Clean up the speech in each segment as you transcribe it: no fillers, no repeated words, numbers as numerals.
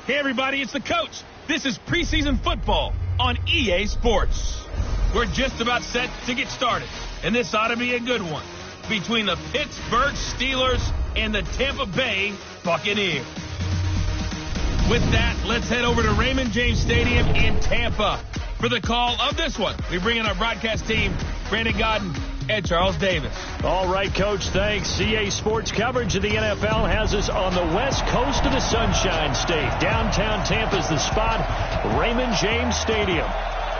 Hey, everybody, it's the coach. This is preseason football on EA Sports. We're just about set to get started, and this ought to be a good one between the Pittsburgh Steelers and the Tampa Bay Buccaneers. With that, let's head over to Raymond James Stadium in Tampa for the call of this one. We bring in our broadcast team, Brandon Godden and Charles Davis. All right, Coach, thanks. CA Sports coverage of the NFL has us on the west coast of the Sunshine State. Downtown Tampa's the spot, Raymond James Stadium.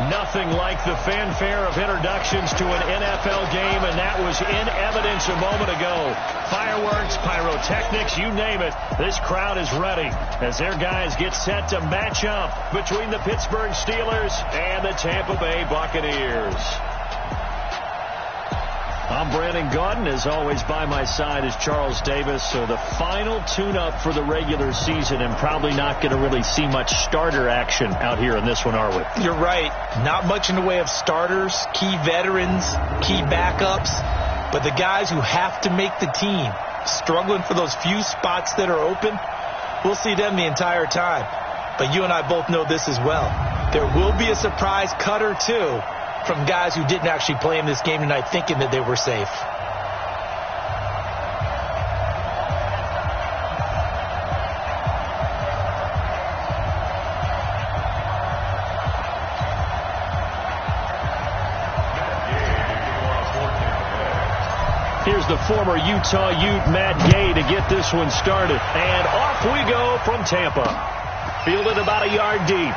Nothing like the fanfare of introductions to an NFL game, and that was in evidence a moment ago. Fireworks, pyrotechnics, you name it. This crowd is ready as their guys get set to match up between the Pittsburgh Steelers and the Tampa Bay Buccaneers. I'm Brandon Godden. As always, by my side is Charles Davis. So the final tune-up for the regular season, and probably not going to really see much starter action out here in this one, are we? You're right. Not much in the way of starters, key veterans, key backups, but the guys who have to make the team, struggling for those few spots that are open, we'll see them the entire time. But you and I both know this as well. There will be a surprise cut or two from guys who didn't actually play in this game tonight thinking that they were safe. Here's the former Utah Ute, Matt Gay, to get this one started. And off we go from Tampa. Fielded about a yard deep.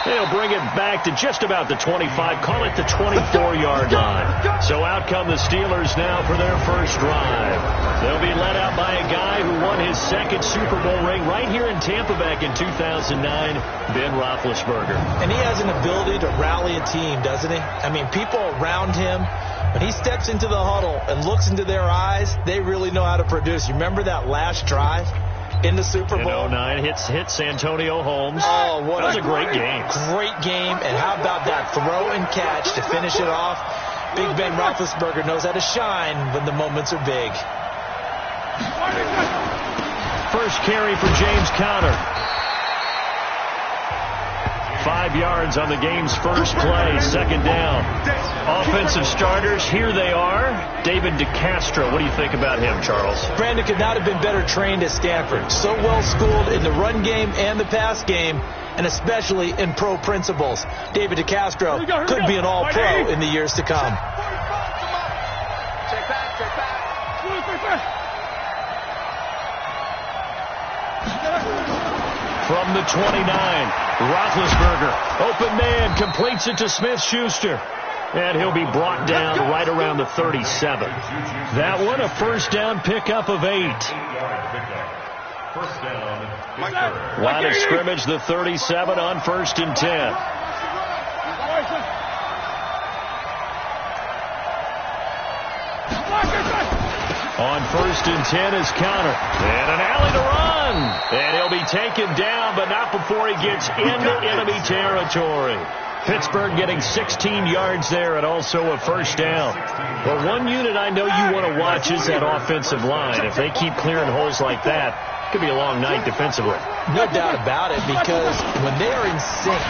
They'll bring it back to just about the 25, call it the 24-yard line. So out come the Steelers now for their first drive. They'll be led out by a guy who won his second Super Bowl ring right here in Tampa back in 2009, Ben Roethlisberger. And he has an ability to rally a team, doesn't he? I mean, people around him, when he steps into the huddle and looks into their eyes, they really know how to produce. You remember that last drive in the Super Bowl? In 09, hits Antonio Holmes. Oh, that was a great game. Great game. And how about that throw and catch to finish it off? Big Ben Roethlisberger knows how to shine when the moments are big. First carry for James Conner. 5 yards on the game's first play, second down. Offensive starters, here they are. David DeCastro, what do you think about him, Charles? Brandon could not have been better trained at Stanford. So well schooled in the run game and the pass game, and especially in pro principles. David DeCastro could be an all-pro in the years to come. From the 29, Roethlisberger, open man, completes it to Smith-Schuster. And he'll be brought down right around the 37. That one, a first down pickup of 8. Line of scrimmage, the 37 on 1st and 10. On 1st and 10 is Conner. And an alley to run. And he'll be taken down, but not before he gets into enemy territory. Pittsburgh getting 16 yards there and also a first down. Well, one unit I know you want to watch is that offensive line. If they keep clearing holes like that, it could be a long night defensively. No doubt about it, because when they are in sync,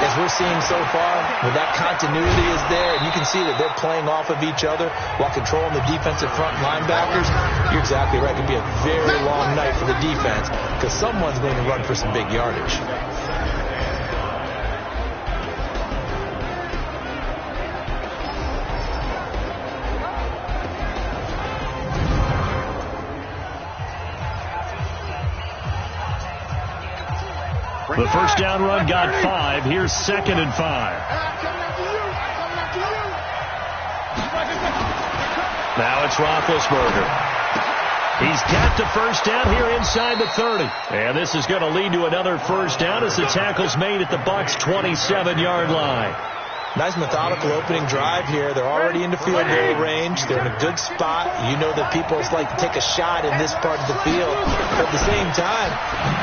as we're seeing so far, when that continuity is there, and you can see that they're playing off of each other while controlling the defensive front linebackers, you're exactly right. It could be a very long night for the defense because someone's going to run for some big yardage. The first down run got 5. Here's 2nd and 5. Now it's Roethlisberger. He's got the first down here inside the 30. And this is going to lead to another first down as the tackle's made at the Bucs' 27-yard line. Nice methodical opening drive here. They're already into field goal range. They're in a good spot. You know that people like to take a shot in this part of the field. But at the same time,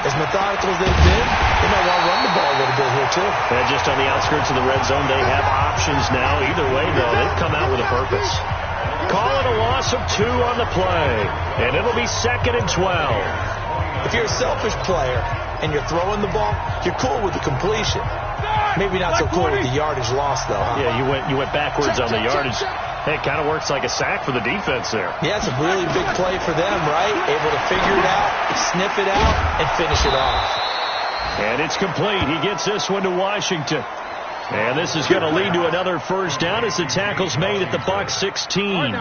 as methodical as they've been, they might want to run the ball a little bit here, too. And just on the outskirts of the red zone, they have options now. Either way, though, they've come out with a purpose. Call it a loss of 2 on the play. And it'll be 2nd and 12. If If you're a selfish player and you're throwing the ball, you're cool with the completion. Maybe not so cool with the yardage loss, though. Huh? Yeah, you went backwards on the yardage. Hey, it kind of works like a sack for the defense there. Yeah, it's a really big play for them, right? Able to figure it out, sniff it out, and finish it off. And it's complete. He gets this one to Washington. And this is going to lead to another first down as the tackle's made at the Bucs 16.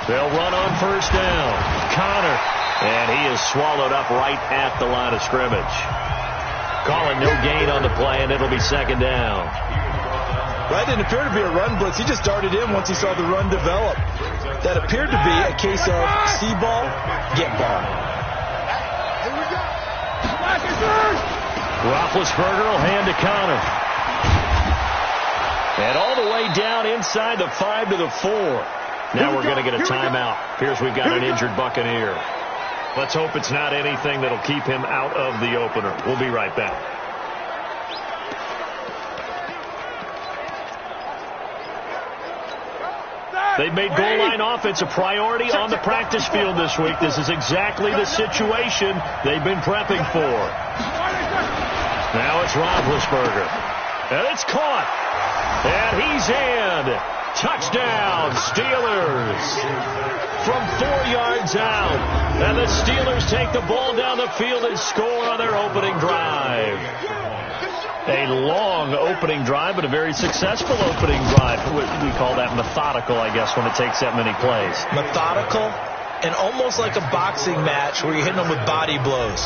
They'll run on first down. Connor. And he is swallowed up right at the line of scrimmage. Calling no gain on the play, and it'll be second down. That didn't appear to be a run blitz. He just darted in once he saw the run develop. That appeared to be a case of see ball, get ball. Roethlisberger will hand to Connor. And all the way down inside the 5 to the 4. Now we're going to get a timeout. Appears we've got an injured Buccaneer. Let's hope it's not anything that'll keep him out of the opener. We'll be right back. They've made goal line offense a priority on the practice field this week. This is exactly the situation they've been prepping for. Now it's Roethlisberger. And it's caught. And he's in. Touchdown, Steelers. From 4 yards out. And the Steelers take the ball down the field and score on their opening drive. A long opening drive, but a very successful opening drive. We call that methodical, I guess, when it takes that many plays. Methodical and almost like a boxing match where you're hitting them with body blows.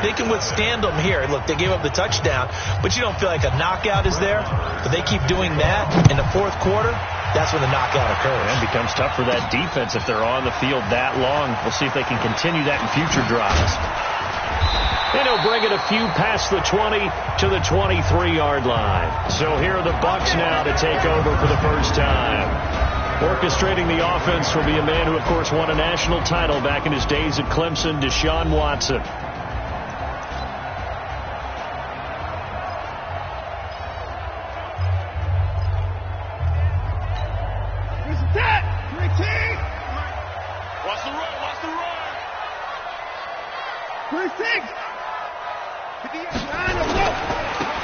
They can withstand them here. Look, they gave up the touchdown, but you don't feel like a knockout is there. But they keep doing that in the fourth quarter. That's when the knockout occurs. And it becomes tough for that defense if they're on the field that long. We'll see if they can continue that in future drives. And he'll bring it a few past the 20 to the 23-yard line. So here are the Bucs now to take over for the first time. Orchestrating the offense will be a man who, of course, won a national title back in his days at Clemson, Deshaun Watson.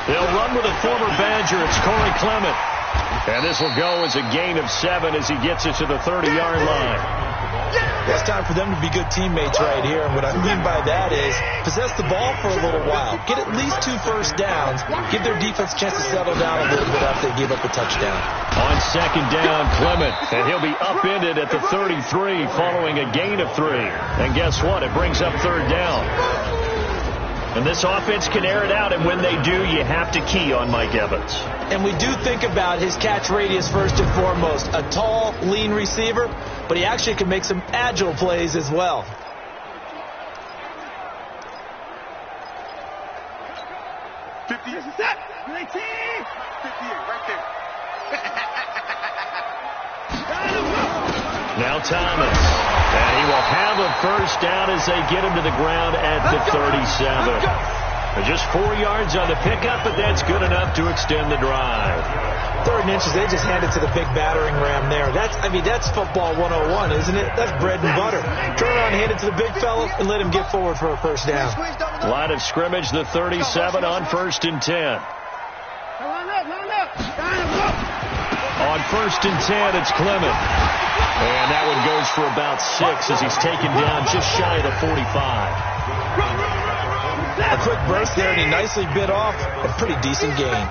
They'll run with a former Badger. It's Corey Clement. And this will go as a gain of 7 as he gets it to the 30-yard line. It's time for them to be good teammates right here. And what I mean by that is possess the ball for a little while. Get at least 2 first downs. Give their defense a chance to settle down a little bit after they give up the touchdown. On second down, Clement. And he'll be upended at the 33 following a gain of 3. And guess what? It brings up third down. And this offense can air it out, and when they do, you have to key on Mike Evans. And we do think about his catch radius first and foremost. A tall, lean receiver, but he actually can make some agile plays as well. Now Thomas. And he will have a first down as they get him to the ground at the 37. Just 4 yards on the pickup, but that's good enough to extend the drive. 3rd and inches, they just hand it to the big battering ram there. That's football 101, isn't it? That's bread and butter. Turn around, hand it to the big fella, and let him get forward for a first down. Line of scrimmage, the 37 on 1st and 10. On 1st and 10, it's Clement. And that one goes for about 6 as he's taken down just shy of the 45. A quick burst there, and he nicely bit off a pretty decent gain.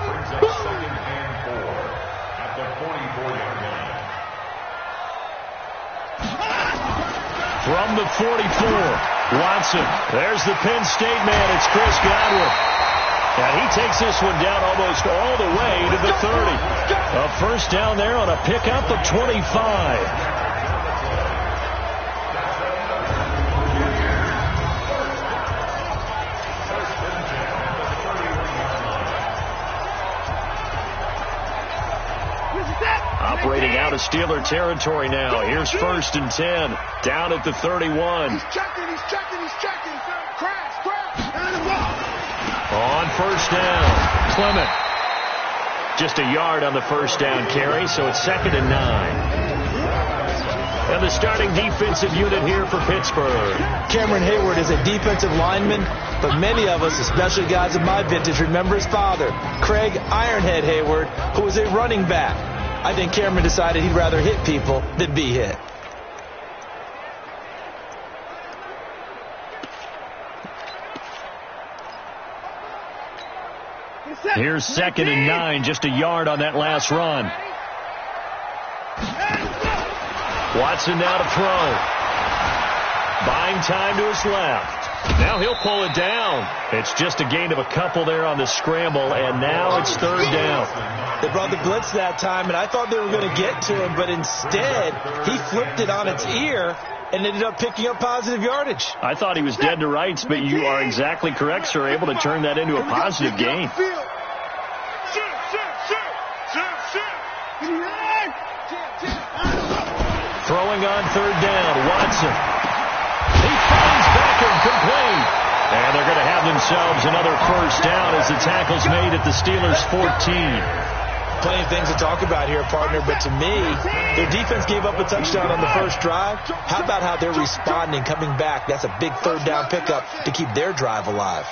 From the 44, Watson. There's the Penn State man. It's Chris Godwin. And he takes this one down almost all the way to the 30. A first down there on a pickup of 25. Operating out of Steeler territory now. Here's 1st and 10. Down at the 31. He's checking. Crash. On first down, Clement. Just a yard on the first down carry, so it's 2nd and 9. And the starting defensive unit here for Pittsburgh. Cameron Hayward is a defensive lineman, but many of us, especially guys of my vintage, remember his father, Craig Ironhead Hayward, who was a running back. I think Cameron decided he'd rather hit people than be hit. Here's 2nd and 9, just a yard on that last run. Watson now to throw. Buying time to his left. Now he'll pull it down. It's just a gain of a couple there on the scramble, and now it's 3rd down. They brought the blitz that time, and I thought they were going to get to him, but instead he flipped it on its ear and ended up picking up positive yardage. I thought he was dead to rights, but you are exactly correct, sir, able to turn that into a positive gain. Throwing on 3rd down, Watson. He finds Beckham complete. And they're going to have themselves another first down as the tackle's made at the Steelers' 14. Plenty of things to talk about here, partner, but to me, their defense gave up a touchdown on the first drive. How about how they're responding, coming back? That's a big 3rd down pickup to keep their drive alive.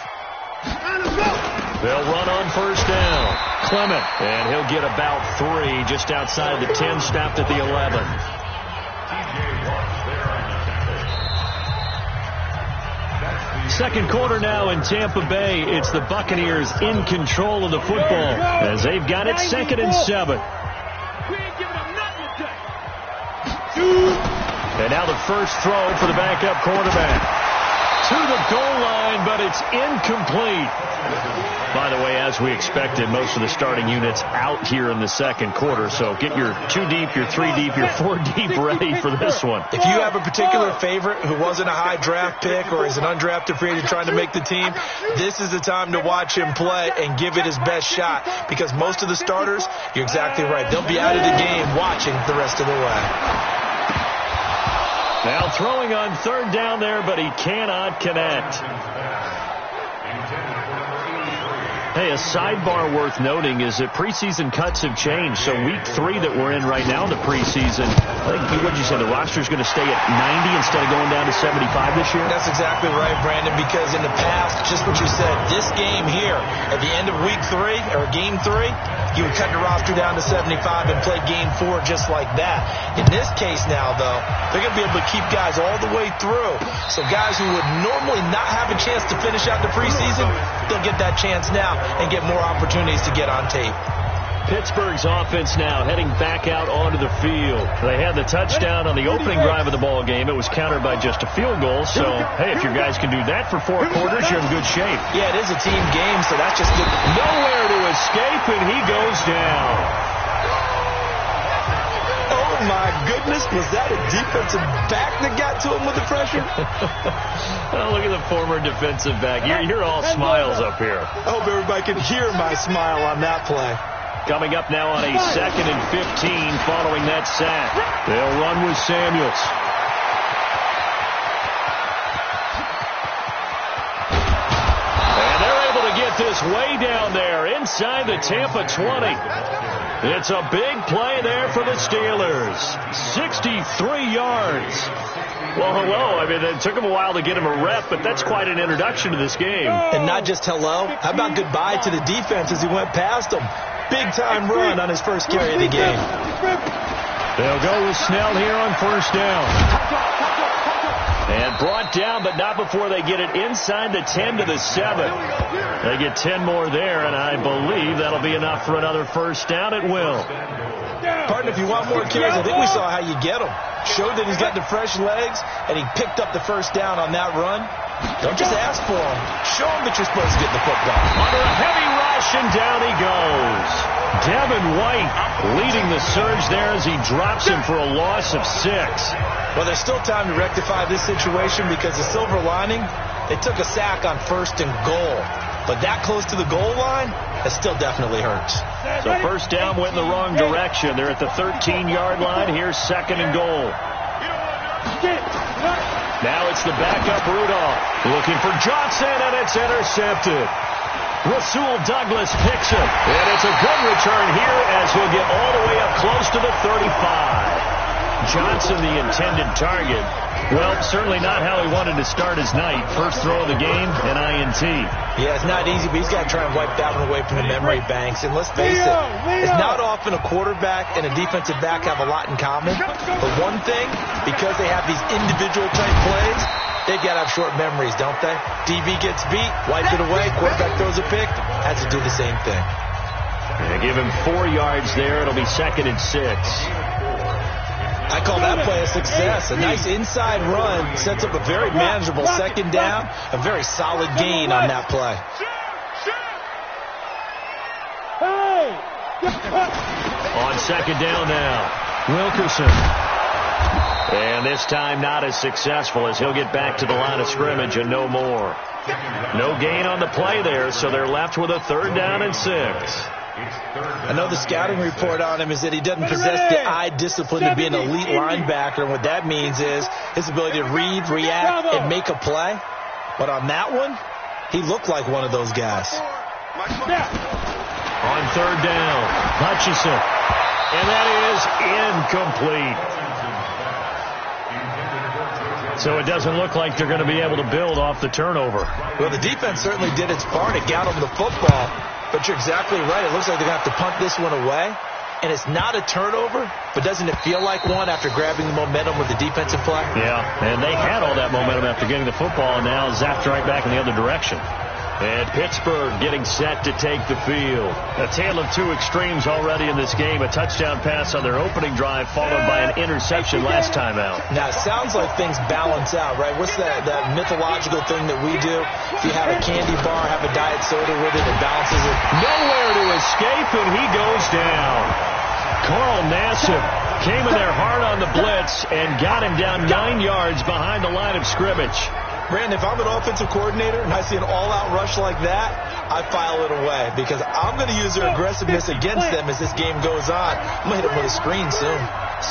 They'll run on first down. Clement, and he'll get about 3 just outside the 10, stopped at the 11. Second quarter now in Tampa Bay. It's the Buccaneers in control of the football as they've got it 2nd and 7. And now the first throw for the backup quarterback. To the goal line, but it's incomplete. By the way, as we expected, most of the starting units out here in the second quarter. So get your 2 deep, your 3 deep, your 4 deep ready for this one. If you have a particular favorite who wasn't a high draft pick or is an undrafted free agent trying to make the team, this is the time to watch him play and give it his best shot, because most of the starters, you're exactly right, they'll be out of the game watching the rest of the way. Now throwing on 3rd down there, but he cannot connect. Hey, a sidebar worth noting is that preseason cuts have changed. So week 3 that we're in right now in the preseason, I think, what did you say, the roster's going to stay at 90 instead of going down to 75 this year? That's exactly right, Brandon, because in the past, just what you said, this game here, at the end of week 3, or game 3, you would cut the roster down to 75 and play game 4 just like that. In this case now, though, they're going to be able to keep guys all the way through. So guys who would normally not have a chance to finish out the preseason, they'll get that chance now and get more opportunities to get on tape. Pittsburgh's offense now heading back out onto the field. They had the touchdown on the opening drive of the ball game. It was countered by just a field goal. So, hey, if your guys can do that for 4 quarters, you're in good shape. Yeah, it is a team game, so that's just good. Nowhere to escape, and he goes down. Oh, my goodness. Was that a defensive back that got to him with the pressure? Oh, look at the former defensive back. You're all smiles up here. I hope everybody can hear my smile on that play. Coming up now on a 2nd and 15 following that sack. They'll run with Samuels. And they're able to get this way down there inside the Tampa 20. It's a big play there for the Steelers. 63 yards. Well, hello. I mean, it took him a while to get him a rep, but that's quite an introduction to this game. And not just hello. How about goodbye to the defense as he went past them? Big-time run on his first carry of the game. They'll go with Snell here on first down. And brought down, but not before they get it inside the 10 to the 7. They get 10 more there, and I believe that'll be enough for another first down. It will. Partner, if you want more carries, I think we saw how you get them. Showed that he's got the fresh legs, and he picked up the first down on that run. Don't just ask for him. Show him that you're supposed to get the football. Under a heavy rush, and down he goes. Devin White leading the surge there as he drops him for a loss of 6. Well, there's still time to rectify this situation because the silver lining, they took a sack on 1st and goal. But that close to the goal line, it still definitely hurts. So first down went in the wrong direction. They're at the 13-yard line. Here's 2nd and goal. Now it's the backup Rudolph. Looking for Johnson, and it's intercepted. Rasul Douglas picks him. And it's a good return here as he'll get all the way up close to the 35. Johnson, the intended target. Well, certainly not how he wanted to start his night. First throw of the game, an INT. Yeah, it's not easy, but he's got to try and wipe that one away from the memory banks. And let's face it, it's not often a quarterback and a defensive back have a lot in common. But one thing, because they have these individual type plays, they've got to have short memories, don't they? DB gets beat, wipe it away, quarterback throws a pick, has to do the same thing. And give him 4 yards there. It'll be 2nd and 6. I call that play a success. A nice inside run sets up a very manageable 2nd down. A very solid gain on that play. On 2nd down now, Wilkerson. And this time not as successful as he'll get back to the line of scrimmage and no more. No gain on the play there, so they're left with a 3rd down and 6. I know the scouting report on him is that he doesn't possess the eye discipline to be an elite linebacker. And what that means is his ability to read, react, and make a play. But on that one, he looked like one of those guys. On 3rd down, Hutchinson. And that is incomplete. So it doesn't look like they're going to be able to build off the turnover. Well, the defense certainly did its part to get him the football. But you're exactly right. It looks like they're going to have to punt this one away. And it's not a turnover, but doesn't it feel like one after grabbing the momentum with the defensive play? Yeah, and they had all that momentum after getting the football, and now zapped right back in the other direction. And Pittsburgh getting set to take the field. A tale of 2 extremes already in this game. A touchdown pass on their opening drive followed by an interception last time out. Now, it sounds like things balance out, right? What's that mythological thing that we do? If you have a candy bar, have a diet soda with it, it balances it. Nowhere to escape, and he goes down. Carl Nassib came in there hard on the blitz and got him down 9 yards behind the line of scrimmage. Brandon, if I'm an offensive coordinator and I see an all-out rush like that, I file it away because I'm going to use their aggressiveness against them as this game goes on. I'm going to hit them with a screen soon.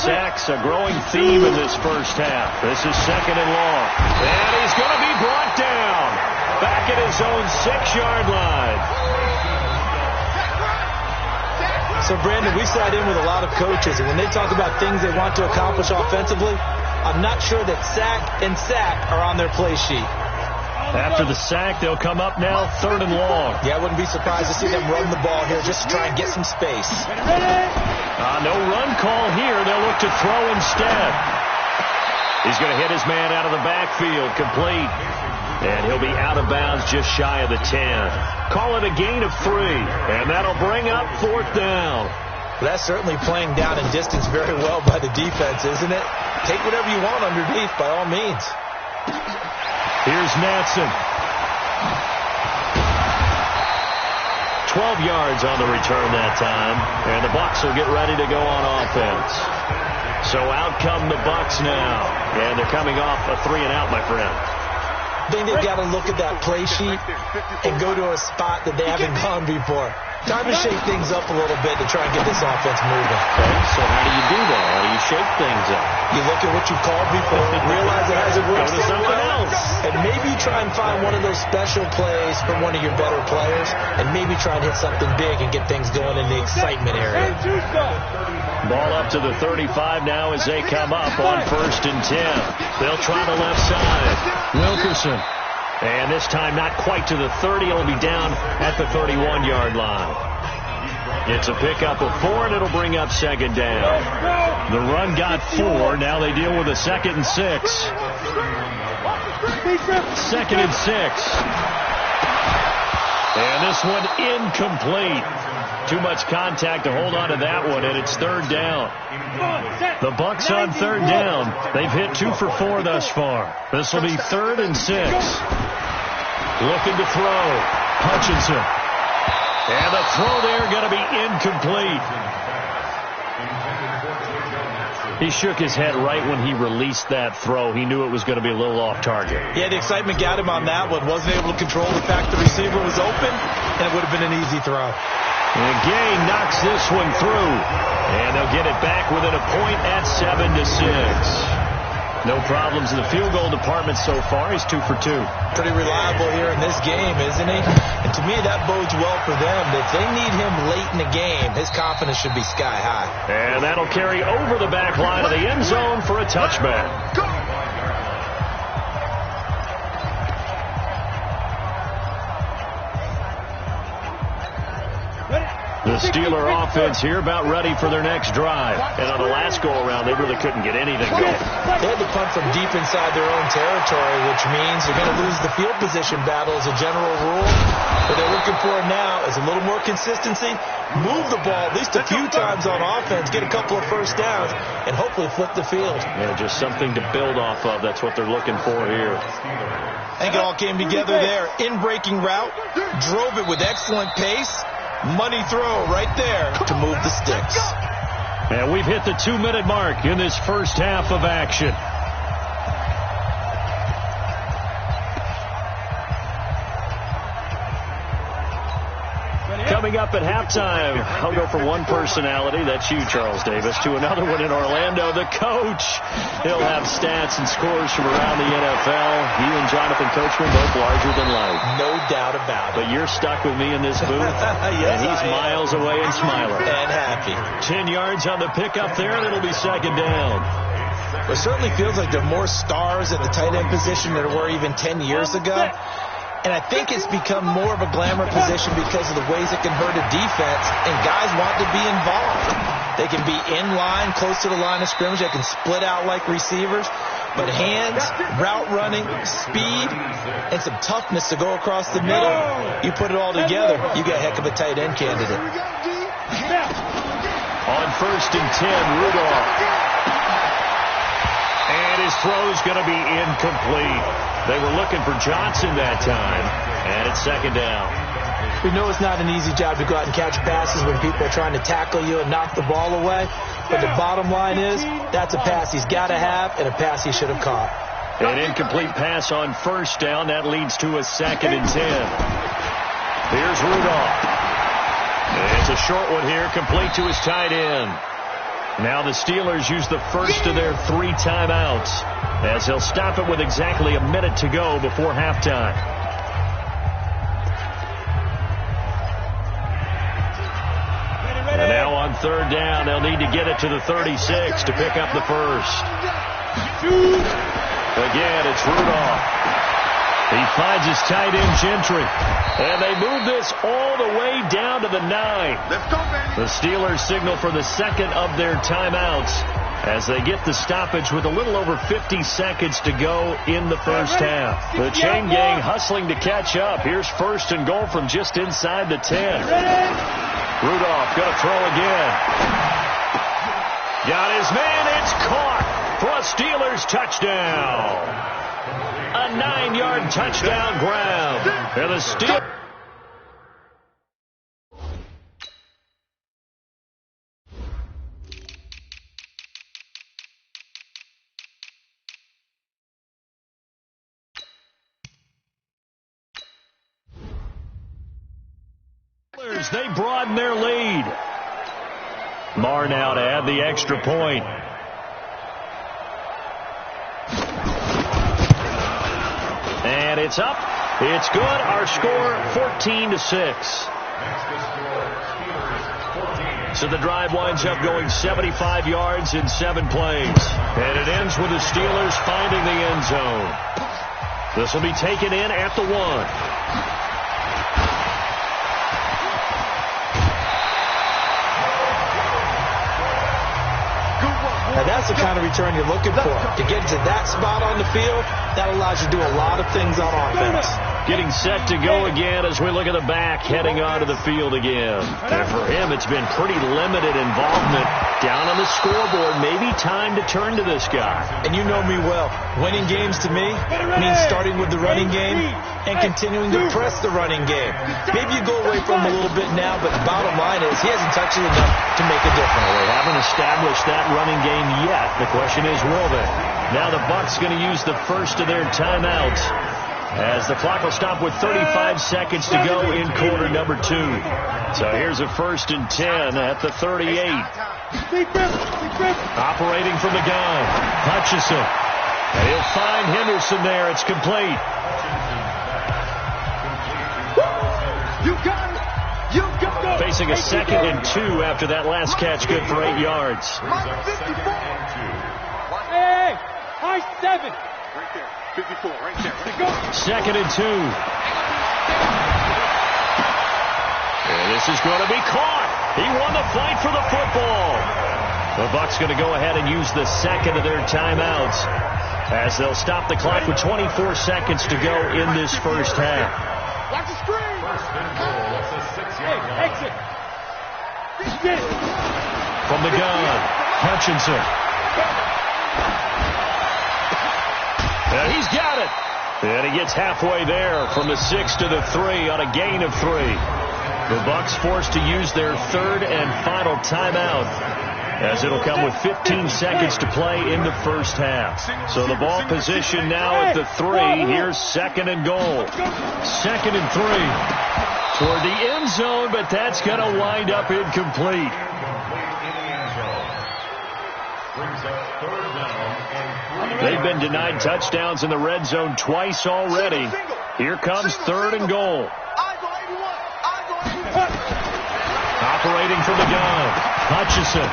Sacks, a growing theme in this first half. This is 2nd and long. And he's going to be brought down back at his own 6-yard line. So, Brandon, we sat in with a lot of coaches, and when they talk about things they want to accomplish offensively, I'm not sure that sack and sack are on their play sheet. After the sack, they'll come up now 3rd and long. Yeah, I wouldn't be surprised to see them run the ball here just to try and get some space. No run call here. They'll look to throw instead. He's going to hit his man out of the backfield, complete. And he'll be out of bounds just shy of the 10. Call it a gain of 3. And that'll bring up 4th down. Well, that's certainly playing down in distance very well by the defense, isn't it? Take whatever you want underneath, by all means. Here's Natson. 12 yards on the return that time. And the Bucs will get ready to go on offense. So out come the Bucs now. And they're coming off a 3-and-out, my friend. I think they've got to look at that play sheet and go to a spot that they haven't gone before. Time to shake things up a little bit to try and get this offense moving. Okay, so how do you do that? How do you shake things up? You look at what you've called before, realize it hasn't worked Go to something else. And maybe try and find one of those special plays from one of your better players, and maybe try and hit something big and get things going in the excitement area. Ball up to the 35 now as they come up on 1st and 10. They'll try the left side. Wilkerson. And this time not quite to the 30. It'll be down at the 31-yard line. It's a pickup of 4, and it'll bring up 2nd down. The run got 4. Now they deal with a 2nd and 6. 2nd and 6. And this one incomplete. Too much contact to hold on to that one, and it's 3rd down. The Bucs on 3rd down. They've hit 2 for 4 thus far. This will be 3rd and 6. Looking to throw. Hutchinson. And the throw there going to be incomplete. He shook his head right when he released that throw. He knew it was going to be a little off target. Yeah, the excitement got him on that one. Wasn't able to control the fact the receiver was open, and it would have been an easy throw. And Gay knocks this one through. And they'll get it back within a point at 7-6. No problems in the field goal department so far. He's 2 for 2. Pretty reliable here in this game, isn't he? And to me, that bodes well for them. If they need him late in the game, his confidence should be sky high. And that'll carry over the back line of the end zone for a touchback. The Steeler offense here about ready for their next drive. And on the last go-around, they really couldn't get anything going. They had to punt from deep inside their own territory, which means they're going to lose the field position battle as a general rule. What they're looking for now is a little more consistency, move the ball at least a few times on offense, get a couple of first downs, and hopefully flip the field. Yeah, just something to build off of. That's what they're looking for here. I think it all came together there. In-breaking route, drove it with excellent pace. Money throw right there to move the sticks. And we've hit the 2-minute mark in this first half of action. Coming up at halftime, I'll go from one personality, that's you, Charles Davis, to another one in Orlando, the coach. He'll have stats and scores from around the NFL. You and Jonathan Coachman both larger than life. No doubt about it. But you're stuck with me in this booth, yes, and he's miles away and smiling. And happy. 10 yards on the pickup there, and it'll be second down. It certainly feels like there are more stars at the tight end position than there were even 10 years ago. And I think it's become more of a glamour position because of the ways it can hurt a defense, and guys want to be involved. They can be in line, close to the line of scrimmage. They can split out like receivers. But hands, route running, speed, and some toughness to go across the middle, you put it all together, you get a heck of a tight end candidate. On 1st and 10, Rudolph. And his throw's going to be incomplete. They were looking for Johnson that time, and it's second down. We know it's not an easy job to go out and catch passes when people are trying to tackle you and knock the ball away, but the bottom line is that's a pass he's got to have and a pass he should have caught. An incomplete pass on 1st down. That leads to a 2nd and 10. Here's Rudolph. It's a short one here, complete to his tight end. Now the Steelers use the first of their 3 timeouts as they'll stop it with exactly a minute to go before halftime. And now on 3rd down, they'll need to get it to the 36 to pick up the first. Again, it's Rudolph. He finds his tight end, Gentry. And they move this all the way down to the 9. Let's go, baby. The Steelers signal for the second of their timeouts as they get the stoppage with a little over 50 seconds to go in the first half. The chain gang hustling to catch up. Here's 1st and goal from just inside the 10. Rudolph going to throw again. Got his man. It's caught for a Steelers touchdown. A 9-yard touchdown grab. And the Steelers. They broaden their lead. Marr now to add the extra point. And it's up. It's good. Our score 14-6. So the drive winds up going 75 yards in 7 plays. And it ends with the Steelers finding the end zone. This will be taken in at the 1. Now that's the kind of return you're looking for. To get to that spot on the field, that allows you to do a lot of things on offense. Getting set to go again as we look at the back, heading onto the field again. And for him, it's been pretty limited involvement down on the scoreboard. Maybe time to turn to this guy. And you know me well. Winning games to me means starting with the running game and continuing to press the running game. Maybe you go away from him a little bit now, but the bottom line is he hasn't touched it enough to make a difference. Well, they haven't established that running game yet. The question is, will they? Now the Bucs going to use the first of their timeouts as the clock will stop with 35 seconds to go in quarter number 2. So here's a 1st and 10 at the 38. Operating from the gun, Hutchinson. And he'll find Henderson there. It's complete. You got it. You got it. Facing a 2nd and 2 after that last catch, good for 8 yards. Hey, high 7. Right there. 54, right there. Let it go. 2nd and 2. And this is going to be caught. He won the fight for the football. The Bucs going to go ahead and use the second of their timeouts as they'll stop the clock with 24 seconds to go in this first half. Watch the screen. Hey, exit. Get it. From the gun, Hutchinson. And he's got it. And he gets halfway there from the 6 to the 3 on a gain of 3. The Bucs forced to use their 3rd and final timeout as it'll come with 15 seconds to play in the first half. So the ball position now at the 3. Here's 2nd and goal. 2nd and 3 toward the end zone, but that's going to wind up incomplete. They've been denied touchdowns in the red zone twice already. Here comes 3rd and goal. Operating from the gun, Hutchinson.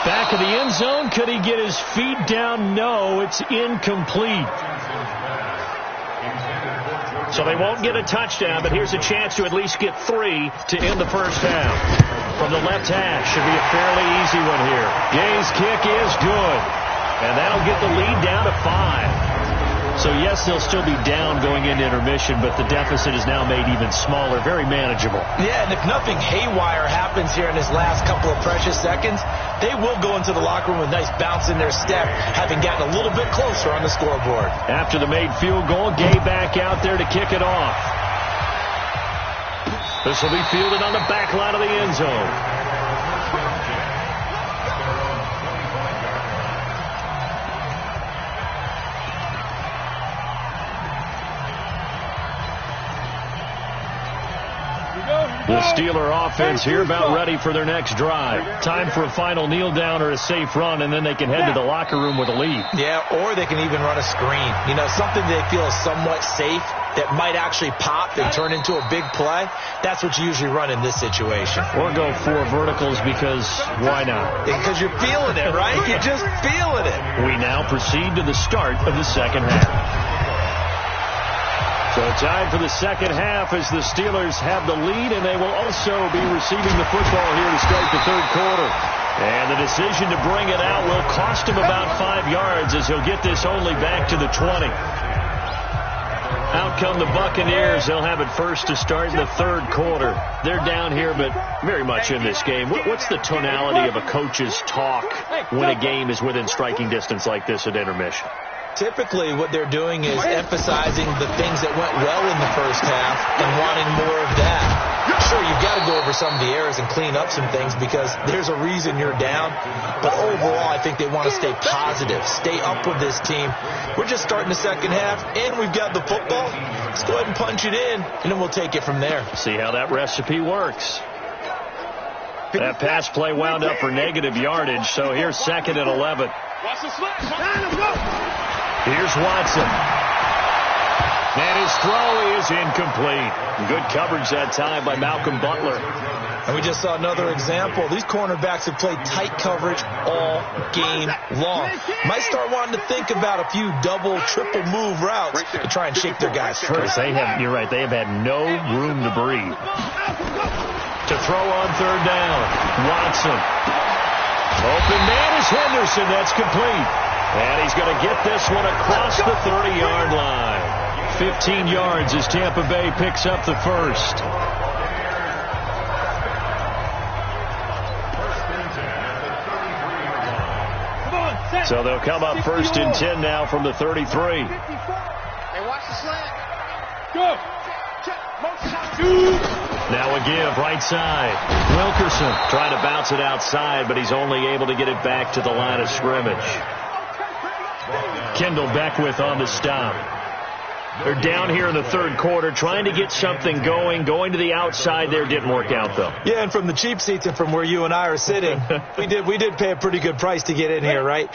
Back of the end zone. Could he get his feet down? No, it's incomplete. So they won't get a touchdown, but here's a chance to at least get 3 to end the first half. From the left hash, should be a fairly easy one here. Gay's kick is good, and that'll get the lead down to 5. So, yes, they'll still be down going into intermission, but the deficit is now made even smaller, very manageable. Yeah, and if nothing haywire happens here in this last couple of precious seconds, they will go into the locker room with a nice bounce in their step, having gotten a little bit closer on the scoreboard. After the made field goal, Gay back out there to kick it off. This will be fielded on the back line of the end zone. The Steeler offense here about ready for their next drive. Time for a final kneel down or a safe run, and then they can head to the locker room with a lead. Yeah, or they can even run a screen. You know, something they feel is somewhat safe that might actually pop and turn into a big play. That's what you usually run in this situation. Or go 4 verticals because why not? Because you're feeling it, right? You're just feeling it. We now proceed to the start of the second half. So time for the second half as the Steelers have the lead, and they will also be receiving the football here to start the third quarter. And the decision to bring it out will cost him about 5 yards as he'll get this only back to the 20. Out come the Buccaneers. They'll have it first to start in the third quarter. They're down here, but very much in this game. What's the tonality of a coach's talk when a game is within striking distance like this at intermission? Typically, what they're doing is emphasizing the things that went well in the first half and wanting more of that. Sure, you've got to go over some of the errors and clean up some things because there's a reason you're down. But overall, I think they want to stay positive, stay up with this team. We're just starting the second half, and we've got the football. Let's go ahead and punch it in, and then we'll take it from there. See how that recipe works. That pass play wound up for negative yardage, so here's 2nd and 11. Watch the slap. Here's Watson. And his throw is incomplete. Good coverage that time by Malcolm Butler. And we just saw another example. These cornerbacks have played tight coverage all game long. Might start wanting to think about a few double, triple move routes to try and shake their guys first. You're right. They have had no room to breathe. To throw on third down. Watson. Open man is Henderson. That's complete. And he's going to get this one across the 30-yard line. 15 yards as Tampa Bay picks up the first. So they'll come up 1st and 10 now from the 33. Hey, watch the slant. Go. Now a give, right side. Wilkerson trying to bounce it outside, but he's only able to get it back to the line of scrimmage. Kendall Beckwith on the stop. They're down here in the third quarter, trying to get something going to the outside there. Didn't work out, though. Yeah, and from the cheap seats and from where you and I are sitting, we did pay a pretty good price to get in here, right?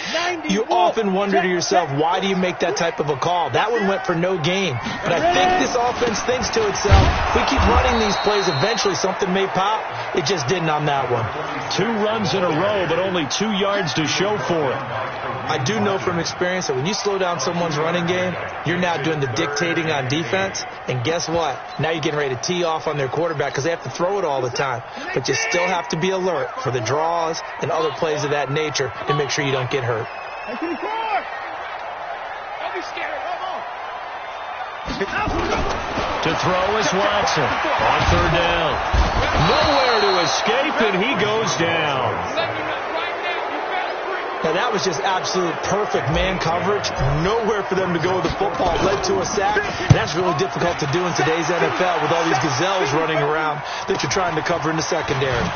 You often wonder to yourself, why do you make that type of a call? That one went for no gain. But I think this offense thinks to itself, if we keep running these plays, eventually something may pop. It just didn't on that one. 2 runs in a row, but only 2 yards to show for it. I do know from experience that when you slow down someone's running game, you're now doing the dictating on defense. And guess what? Now you're getting ready to tee off on their quarterback because they have to throw it all the time. But you still have to be alert for the draws and other plays of that nature to make sure you don't get hurt. Don't be scared. To throw is Watson on third down. Nowhere to escape, and he goes down. Now, that was just absolute perfect man coverage. Nowhere for them to go with the football. Led to a sack. And that's really difficult to do in today's NFL with all these gazelles running around that you're trying to cover in the secondary.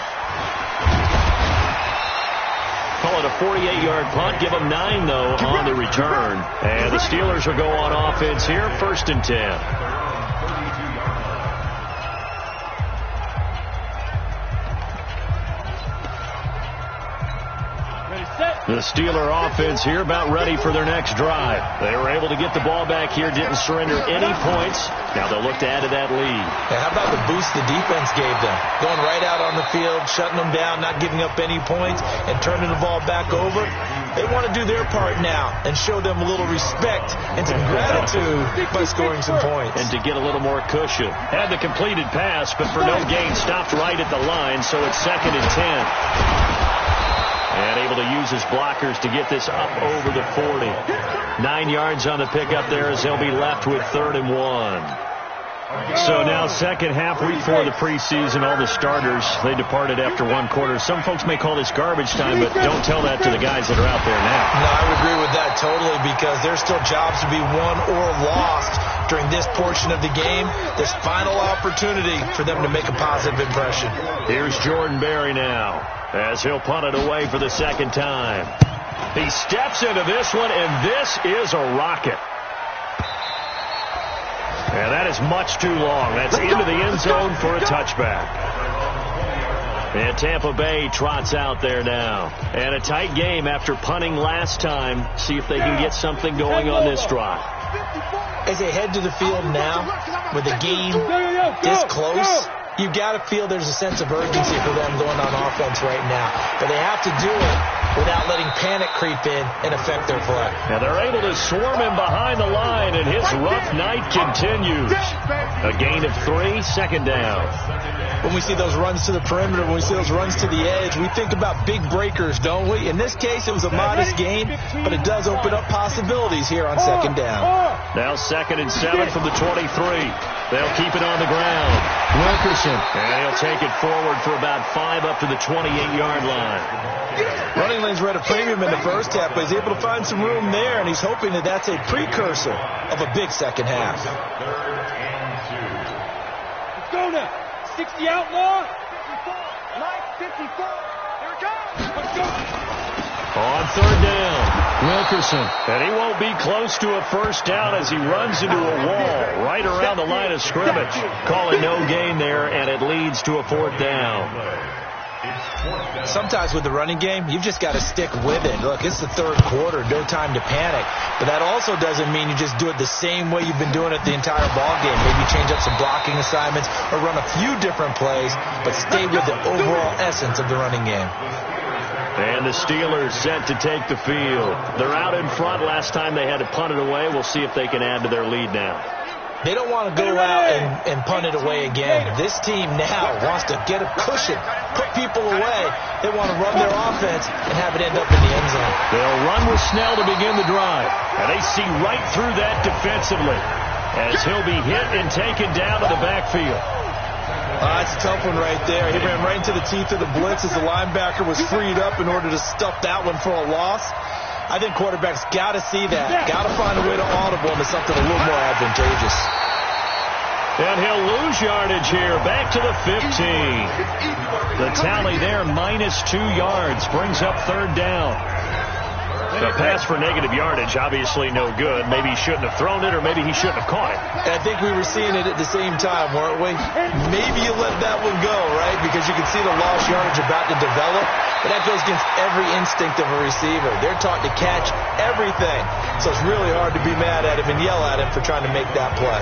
Call it a 48-yard punt. Give them 9, though, on the return. And the Steelers will go on offense here, 1st and 10. The Steeler offense here about ready for their next drive. They were able to get the ball back here, didn't surrender any points. Now they'll look to add to that lead. Yeah, how about the boost the defense gave them? Going right out on the field, shutting them down, not giving up any points, and turning the ball back over. They want to do their part now and show them a little respect and some gratitude by scoring some points. And to get a little more cushion. Had the completed pass, but for no gain, stopped right at the line, so it's 2nd and 10. And able to use his blockers to get this up over the 40. 9 yards on the pickup there as they'll be left with 3rd and 1. So now second half, week 4 of the preseason, all the starters, they departed after 1 quarter. Some folks may call this garbage time, but don't tell that to the guys that are out there now. No, I would agree with that totally because there's still jobs to be won or lost during this portion of the game. This final opportunity for them to make a positive impression. Here's Jordan Berry now as he'll punt it away for the 2nd time. He steps into this one, and this is a rocket. And that is much too long. That's into the end zone for a touchback. And Tampa Bay trots out there now. And a tight game after punting last time. See if they can get something going on this drive. As they head to the field now, with the game this close, you've got to feel there's a sense of urgency for them going on offense right now. But they have to do it without letting panic creep in and affect their play. And they're able to swarm him behind the line, and his rough night continues. A gain of 3, 2nd down. When we see those runs to the perimeter, when we see those runs to the edge, we think about big breakers, don't we? In this case, it was a modest gain, but it does open up possibilities here on 2nd down. Now 2nd and 7 from the 23. They'll keep it on the ground. Wilkerson, and he'll take it forward for about 5 up to the 28-yard line. Running lanes were at a premium in the first half, but he's able to find some room there, and he's hoping that that's a precursor of a big second half. Let's go now. 60 outlaw. 54. Here it goes. Let's go. On 3rd down, Wilkerson, and he won't be close to a 1st down as he runs into a wall right around the line of scrimmage. Calling no gain there, and it leads to a 4th down. Sometimes with the running game, you've just got to stick with it. Look, it's the 3rd quarter, no time to panic. But that also doesn't mean you just do it the same way you've been doing it the entire ball game. Maybe change up some blocking assignments or run a few different plays, but stay with the overall essence of the running game. And the Steelers set to take the field. They're out in front. Last time they had to punt it away. We'll see if they can add to their lead now. They don't want to go out and punt it away again. This team now wants to get a cushion, put people away. They want to run their offense and have it end up in the end zone. They'll run with Snell to begin the drive. And they see right through that defensively as he'll be hit and taken down to the backfield. That's a tough one right there. He ran right into the teeth of the blitz as the linebacker was freed up in order to stuff that one for a loss. I think quarterbacks got to see that. Got to find a way to audible into something a little more advantageous. And he'll lose yardage here. Back to the 15. The tally there, -2 yards. Brings up 3rd down. A pass for negative yardage, obviously no good. Maybe he shouldn't have thrown it, or maybe he shouldn't have caught it. I think we were seeing it at the same time, weren't we? Maybe you let that one go, right? Because you can see the lost yardage about to develop. But that goes against every instinct of a receiver. They're taught to catch everything. So it's really hard to be mad at him and yell at him for trying to make that play.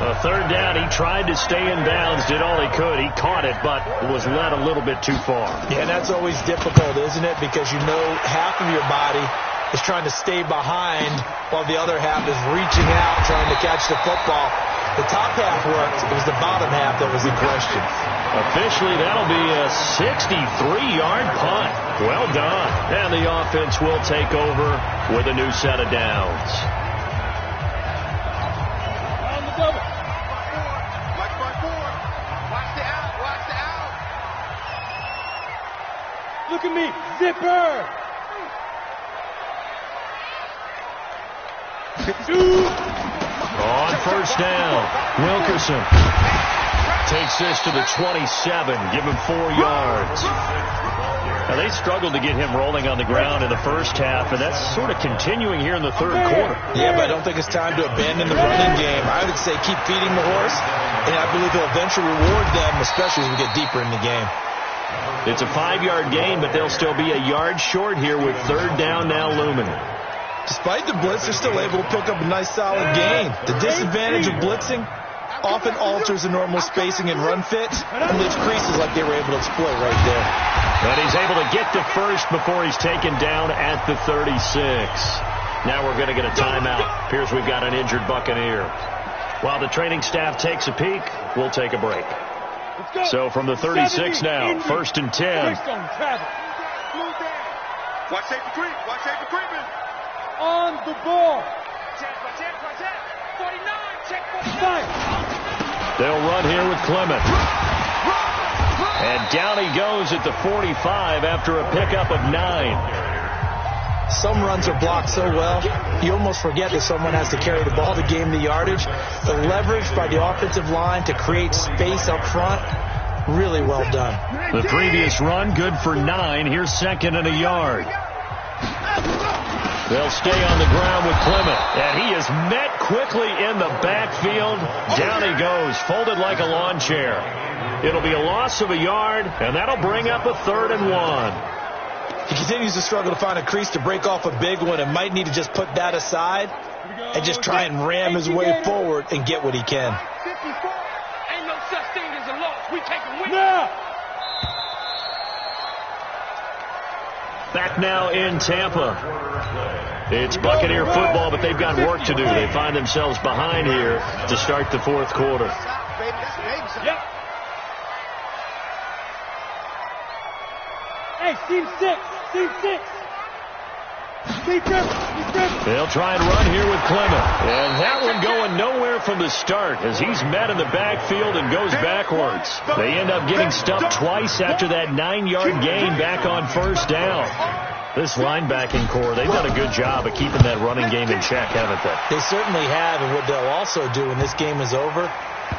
A third down, he tried to stay in bounds, did all he could. He caught it, but was led a little bit too far. Yeah, and that's always difficult, isn't it? Because you know half of your body is trying to stay behind while the other half is reaching out, trying to catch the football. The top half worked. It was the bottom half that was in question. Officially, that'll be a 63-yard punt. Well done. And the offense will take over with a new set of downs. Look at me, zipper! On first down, Wilkerson takes this to the 27, give him 4 yards. Now, they struggled to get him rolling on the ground in the first half, and that's sort of continuing here in the third quarter. Yeah, but I don't think it's time to abandon the running game. I would say keep feeding the horse, and I believe he'll eventually reward them, especially as we get deeper in the game. It's a 5-yard gain, but they'll still be a yard short here with third down now looming. Despite the blitz, they're still able to pick up a nice solid gain. The disadvantage of blitzing often alters the normal spacing and run fits and leaves creases like they were able to exploit right there. But he's able to get to first before he's taken down at the 36. Now we're going to get a timeout. Appears we've got an injured Buccaneer. While the training staff takes a peek, we'll take a break. So from the 36 now, 1st and 10. Watch safety creep. Watch safety creeping. On the ball. Check, 49. Check 49. They'll run here with Clement. And down he goes at the 45 after a pickup of 9. Some runs are blocked so well, you almost forget that someone has to carry the ball to gain the yardage. The leverage by the offensive line to create space up front, really well done. The previous run, good for 9. Here's 2nd and a yard. They'll stay on the ground with Clement. And he is met quickly in the backfield. Down he goes, folded like a lawn chair. It'll be a loss of a yard, and that'll bring up a 3rd and 1. He continues to struggle to find a crease to break off a big one and might need to just put that aside and just try and ram his way forward and get what he can. Ain't no such thing as a loss. We take a win. Now. Back now in Tampa. It's Buccaneer football, but they've got work to do. They find themselves behind here to start the 4th quarter. Yep. Hey, team 6. Team 6. They'll try and run here with Clement. And that one going nowhere from the start as he's met in the backfield and goes backwards. They end up getting stuffed twice after that 9-yard gain back on first down. This linebacking core, they've done a good job of keeping that running game in check, haven't they? They certainly have, and what they'll also do when this game is over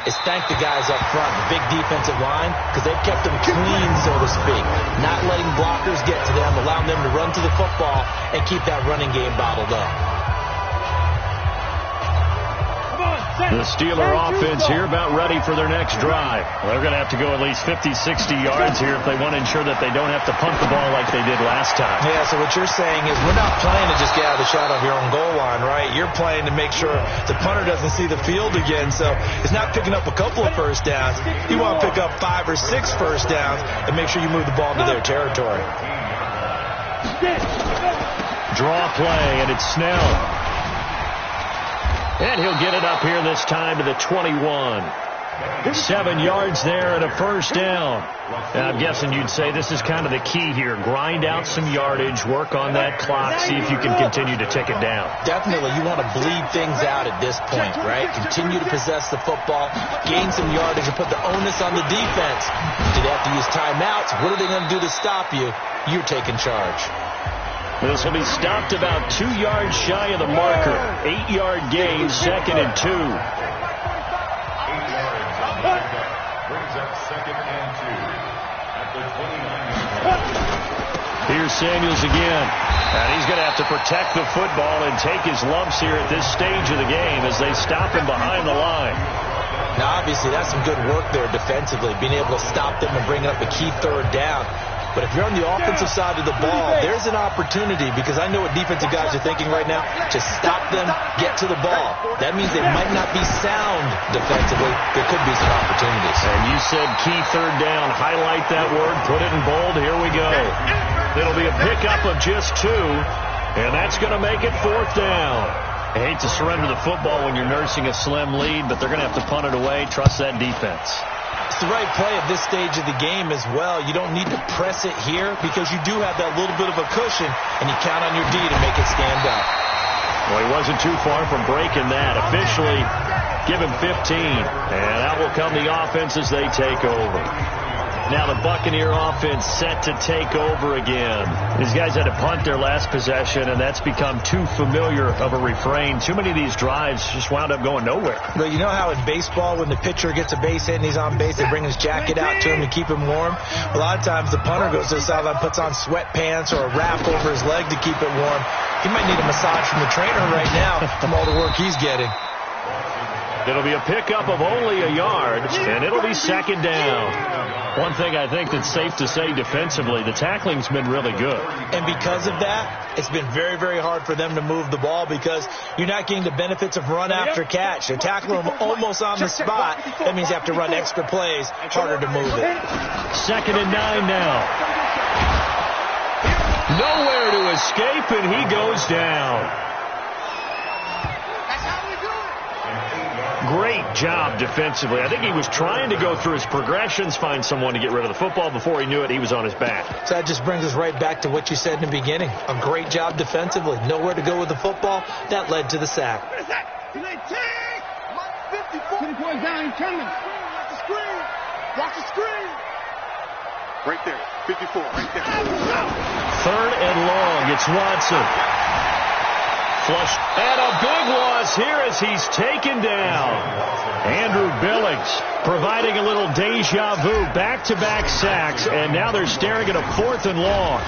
is thank the guys up front, the big defensive line, because they've kept them clean, so to speak. Not letting blockers get to them, allowing them to run to the football and keep that running game bottled up. The Steeler offense here about ready for their next drive. Well, they're going to have to go at least 50, 60 yards here if they want to ensure that they don't have to punt the ball like they did last time. Yeah, so what you're saying is we're not playing to just get out of the shadow of your own goal line, right? You're playing to make sure the punter doesn't see the field again, so it's not picking up a couple of first downs. You want to pick up 5 or 6 first downs and make sure you move the ball into their territory. Draw play, and it's Snell. And he'll get it up here this time to the 21. 7 yards there and a first down. Now, I'm guessing you'd say this is kind of the key here. Grind out some yardage, work on that clock, see if you can continue to tick it down. Definitely. You want to bleed things out at this point, right? Continue to possess the football, gain some yardage, and put the onus on the defense. Do they have to use timeouts? What are they going to do to stop you? You're taking charge. This will be stopped about 2 yards shy of the marker. 8-yard gain, 2nd and 2. Brings up 2nd and 2 at Here's Samuels again. And he's going to have to protect the football and take his lumps here at this stage of the game as they stop him behind the line. Now, obviously, that's some good work there defensively, being able to stop them and bring up a key third down. But if you're on the offensive side of the ball, there's an opportunity, because I know what defensive guys are thinking right now. Just stop them, get to the ball. That means they might not be sound defensively. There could be some opportunities. And you said key third down. Highlight that word. Put it in bold. Here we go. It'll be a pickup of just 2, and that's going to make it 4th down. I hate to surrender the football when you're nursing a slim lead, but they're going to have to punt it away. Trust that defense. It's the right play at this stage of the game as well. You don't need to press it here because you do have that little bit of a cushion, and you count on your D to make it stand up. Well, he wasn't too far from breaking that. Officially, give him 15, and out will come the offense as they take over. Now the Buccaneer offense set to take over again. These guys had to punt their last possession, and that's become too familiar of a refrain. Too many of these drives just wound up going nowhere. But you know how in baseball, when the pitcher gets a base hit and he's on base, they bring his jacket out to him to keep him warm? A lot of times the punter goes to the sideline, puts on sweatpants or a wrap over his leg to keep it warm. He might need a massage from the trainer right now from all the work he's getting. It'll be a pickup of only a yard, and it'll be 2nd down. One thing I think that's safe to say defensively, the tackling's been really good. And because of that, it's been very, very hard for them to move the ball because you're not getting the benefits of run after catch. They're tackling them almost on the spot. That means you have to run extra plays, harder to move it. 2nd and 9 now. Nowhere to escape, and he goes down. Great job defensively. I think he was trying to go through his progressions, find someone to get rid of the football. Before he knew it, he was on his back. So that just brings us right back to what you said in the beginning. A great job defensively. Nowhere to go with the football. That led to the sack. What is that? 54 down, coming. Watch the screen. Watch the screen. Right there. 54. Right there. 3rd and long. It's Watson. Flush, and a big loss here as he's taken down. Andrew Billings providing a little deja vu, back-to-back sacks, and now they're staring at a 4th and long.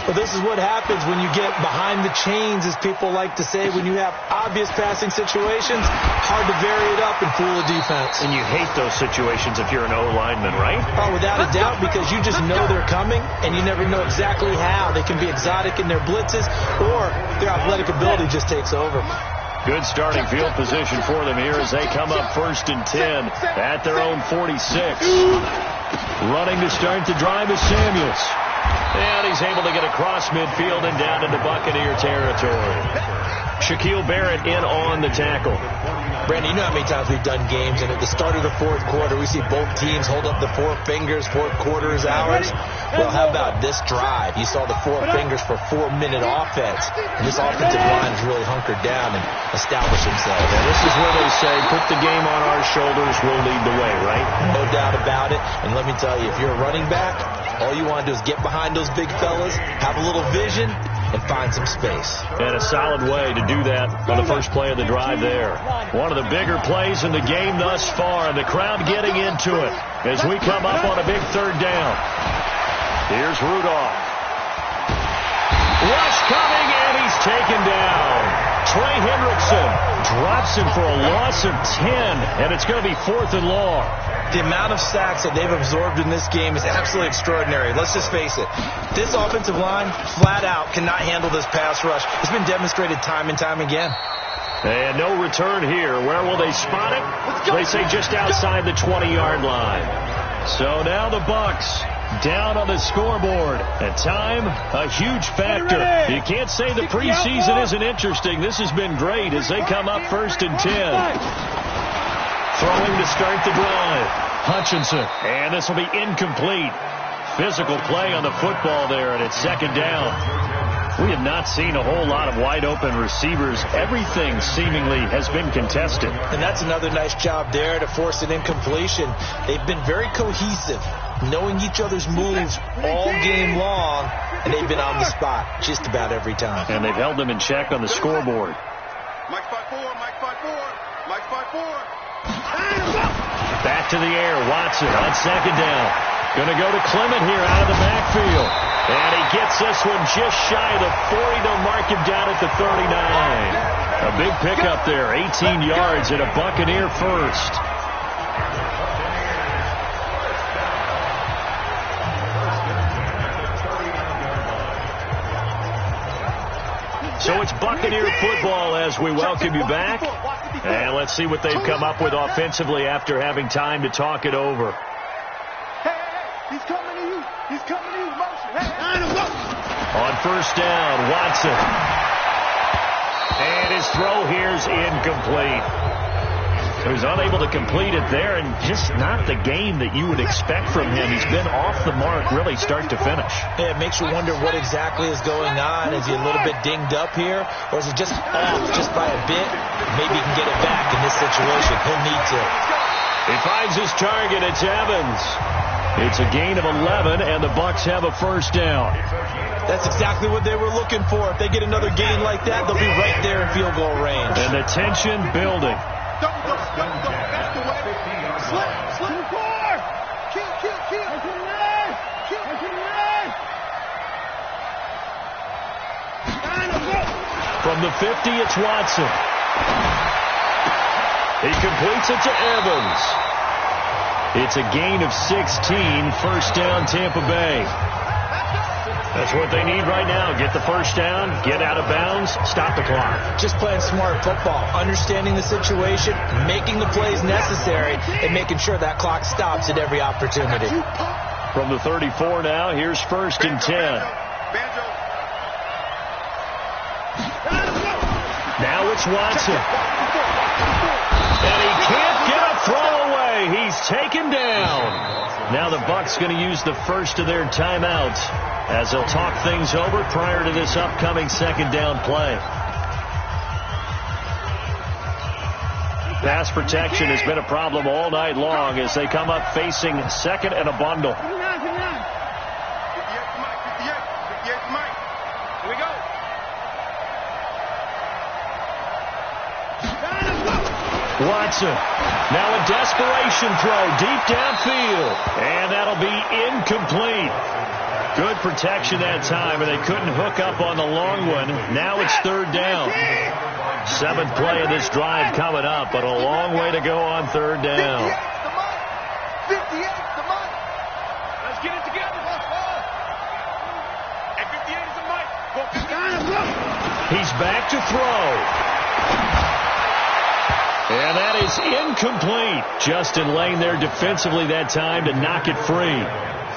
Well, this is what happens when you get behind the chains, as people like to say. When you have obvious passing situations, hard to vary it up and fool a defense. And you hate those situations if you're an O-lineman, right? Oh, without a doubt, because you just know they're coming, and you never know exactly how. They can be exotic in their blitzes, or their athletic ability just takes over. Good starting field position for them here as they come up 1st and 10 at their own 46. Running to start the drive is Samuels. And he's able to get across midfield and down into Buccaneer territory. Shaquille Barrett in on the tackle. Brandon, you know how many times we've done games, and at the start of the 4th quarter, we see both teams hold up the 4 fingers, 4th quarter is ours. Well, how about this drive? You saw the 4 fingers for 4-minute offense, and this offensive line has really hunkered down and established themselves. And this is where they say, put the game on our shoulders, we'll lead the way, right? No doubt about it. And let me tell you, if you're a running back, all you want to do is get behind those big fellas, have a little vision, and find some space. And a solid way to do that on the first play of the drive there. One of the bigger plays in the game thus far, and the crowd getting into it as we come up on a big 3rd down. Here's Rudolph. Rush coming, and he's taken down. Trey Hendrickson drops him for a loss of 10, and it's going to be 4th and long. The amount of sacks that they've absorbed in this game is absolutely extraordinary. Let's just face it. This offensive line, flat out, cannot handle this pass rush. It's been demonstrated time and time again. And no return here. Where will they spot it? They say just outside the 20-yard line. So now the Bucs down on the scoreboard. At time, a huge factor. You can't say the preseason isn't interesting. This has been great as they come up 1st and 10. Throwing to start the drive. Hutchinson. And this will be incomplete. Physical play on the football there, and it's 2nd down. We have not seen a whole lot of wide-open receivers. Everything seemingly has been contested. And that's another nice job there to force an incompletion. They've been very cohesive, knowing each other's moves all game long, and they've been on the spot just about every time. And they've held them in check on the scoreboard. Mike 5-4, Mike 5-4, Mike 5-4. Back to the air, Watson on 2nd down. Going to go to Clement here out of the backfield. And he gets this one just shy of the 40. They'll mark him down at the 39. A big pickup there, 18 yards and a Buccaneer first. So it's Buccaneer football as we welcome you back. And let's see what they've come up with offensively after having time to talk it over. Hey, he's coming to you. He's coming to you. Motion. On first down, Watson. And his throw here's incomplete. He was unable to complete it there, and just not the game that you would expect from him. He's been off the mark really start to finish. Yeah, it makes you wonder what exactly is going on. Is he a little bit dinged up here, or is it just off just by a bit? Maybe he can get it back in this situation. He'll need to. He finds his target. It's Evans. It's a gain of 11, and the Bucs have a first down. That's exactly what they were looking for. If they get another gain like that, they'll be right there in field goal range. And the tension building. Don't. That's the way. Slip. Four. Kill. From the 50, it's Watson. He completes it to Evans. It's a gain of 16, first down Tampa Bay. That's what they need right now. Get the first down, get out of bounds, stop the clock. Just playing smart football, understanding the situation, making the plays necessary, and making sure that clock stops at every opportunity. From the 34 now, here's first and 10. Now it's Watson. And he can't get a throwaway. He's taken down. Now the Bucs going to use the first of their timeouts as they'll talk things over prior to this upcoming second down play. Pass protection has been a problem all night long as they come up facing second and a bundle. Here we go. Watson. Now a desperation throw deep downfield. And that'll be incomplete. Good protection that time, and they couldn't hook up on the long one. Now it's third down. Seventh play of this drive coming up, but a long way to go on third down. 58's the money. Let's get it together. And 58 is the money. He's back to throw. And that is incomplete. Justin Lane there defensively that time to knock it free.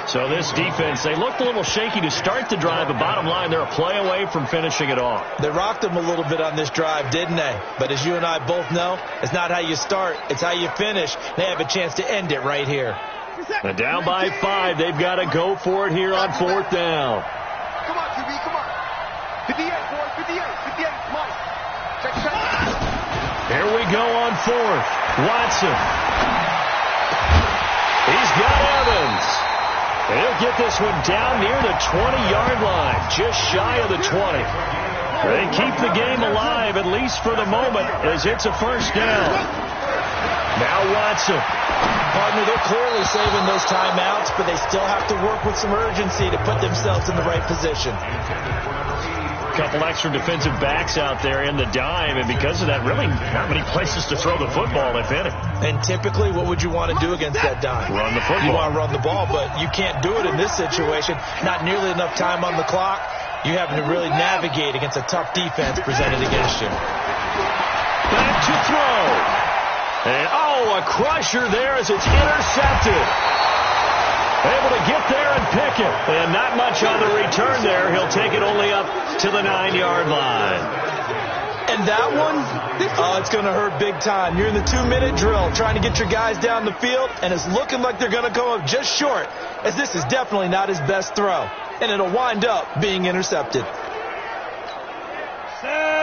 So this defense, they looked a little shaky to start the drive, but bottom line, they're a play away from finishing it off. They rocked them a little bit on this drive, didn't they? But as you and I both know, it's not how you start, it's how you finish. They have a chance to end it right here. And down by 5, they've got to go for it here on fourth down. Come on, QB, come on. 58, boys, 58, Mike. Check. Here we go on fourth. Watson. He's got Evans. He'll get this one down near the 20-yard line, just shy of the 20. They keep the game alive, at least for the moment, as it's a first down. Now Watson. Partner, they're clearly saving those timeouts, but they still have to work with some urgency to put themselves in the right position. Couple extra defensive backs out there in the dime, and because of that, really not many places to throw the football, if any. And typically, what would you want to do against that dime? Run the football. You want to run the ball, but you can't do it in this situation. Not nearly enough time on the clock. You having to really navigate against a tough defense presented against you. Back to throw. And, a crusher there as it's intercepted. Able to get there and pick it. And not much on the return there. He'll take it only up to the 9-yard line. And that one, it's going to hurt big time. You're in the 2-minute drill trying to get your guys down the field, and it's looking like they're going to come up just short, as this is definitely not his best throw. And it'll wind up being intercepted.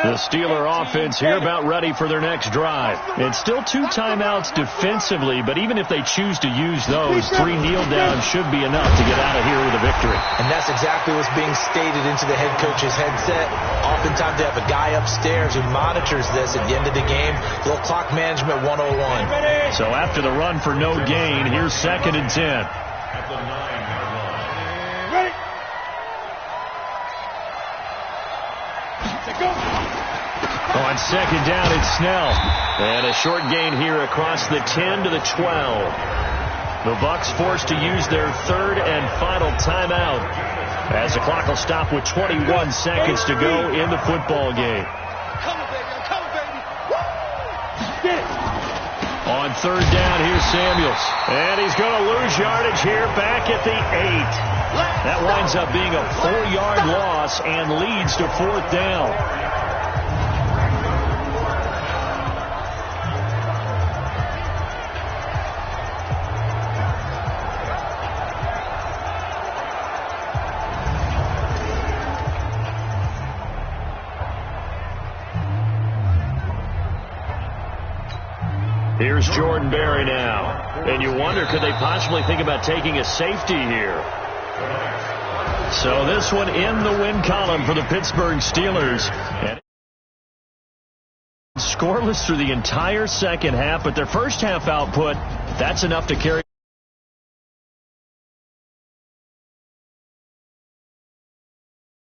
The Steeler offense here about ready for their next drive. It's still 2 timeouts defensively, but even if they choose to use those, 3 kneel downs should be enough to get out of here with a victory. And that's exactly what's being stated into the head coach's headset. Oftentimes they have a guy upstairs who monitors this at the end of the game. A little clock management 101. So after the run for no gain, here's second and 10. the 9-yard line. Ready? Go. On second down, it's Snell. And a short gain here across the 10 to the 12. The Bucs forced to use their third and final timeout as the clock will stop with 21 seconds to go in the football game. Come on, baby. I'm coming, baby. Woo! Get it. On third down, here's Samuels. And he's going to lose yardage here back at the 8. That winds up being a 4-yard loss and leads to fourth down. Here's Jordan Berry now. And you wonder, could they possibly think about taking a safety here? So this one in the win column for the Pittsburgh Steelers. And scoreless through the entire second half, but their first half output, that's enough to carry.